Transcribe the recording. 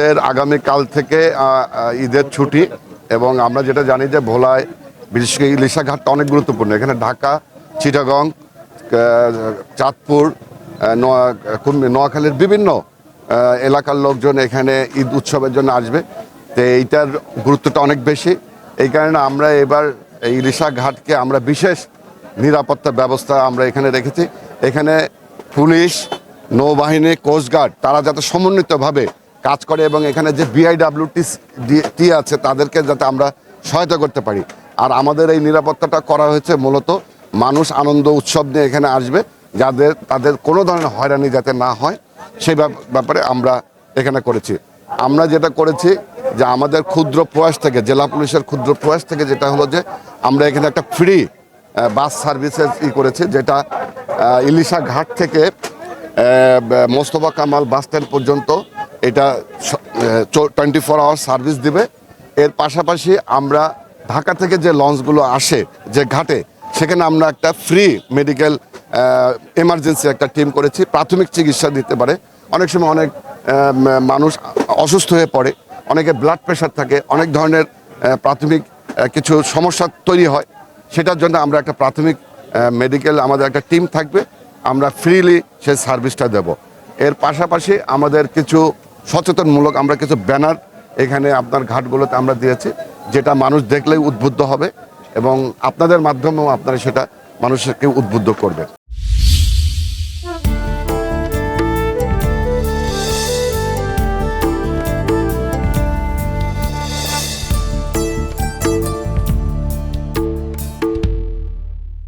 আমাদের আগামীকাল থেকে ঈদের ছুটি এবং আমরা যেটা জানি যে ভোলায় বিশেষ করে ইলিশা ঘাটটা অনেক গুরুত্বপূর্ণ। এখানে ঢাকা, চিটাগং, চাঁদপুর, নোয়াখালীর বিভিন্ন এলাকার লোকজন এখানে ঈদ উৎসবের জন্য আসবে। তো এইটার গুরুত্বটা অনেক বেশি। এই কারণে আমরা এবার ইলিশা ঘাটকে আমরা বিশেষ নিরাপত্তা ব্যবস্থা আমরা এখানে রেখেছি। এখানে পুলিশ, নৌবাহিনী, কোস্টগার্ড তারা যাতে সমন্বিতভাবে কাজ করে এবং এখানে যে বিআইডব্লিউটি আছে তাদেরকে যাতে আমরা সহায়তা করতে পারি। আর আমাদের এই নিরাপত্তাটা করা হয়েছে মূলত মানুষ আনন্দ উৎসব নিয়ে এখানে আসবে, তাদের কোনো ধরনের হয়রানি যাতে না হয় সেই ব্যাপারে আমরা এখানে করেছি। আমরা যেটা করেছি যে আমাদের ক্ষুদ্র প্রয়াস থেকে, জেলা পুলিশের ক্ষুদ্র প্রয়াস থেকে যেটা হলো যে আমরা এখানে একটা ফ্রি বাস সার্ভিসেস করেছি, যেটা ইলিশা ঘাট থেকে মোস্তফা কামাল বাস স্ট্যান্ড পর্যন্ত এটা 24 আওয়ার সার্ভিস দিবে। এর পাশাপাশি আমরা ঢাকা থেকে যে লঞ্চগুলো আসে যে ঘাটে, সেখানে আমরা একটা ফ্রি মেডিকেল এমার্জেন্সি একটা টিম করেছি। প্রাথমিক চিকিৎসা দিতে পারে, অনেক সময় অনেক মানুষ অসুস্থ হয়ে পড়ে, অনেকে ব্লাড প্রেশার থাকে, অনেক ধরনের প্রাথমিক কিছু সমস্যা তৈরি হয়। সেটার জন্য আমরা একটা প্রাথমিক মেডিকেল আমাদের একটা টিম থাকবে, আমরা ফ্রিলি সেই সার্ভিসটা দেব। এর পাশাপাশি আমাদের কিছু সচেতনমূলক আমরা কিছু ব্যানার এখানে আপনার ঘাটগুলোতে আমরা দিয়েছি, যেটা মানুষ দেখলেই উদ্বুদ্ধ হবে এবং আপনাদের মাধ্যমেও আপনারা সেটা মানুষকে উদ্বুদ্ধ করবেন।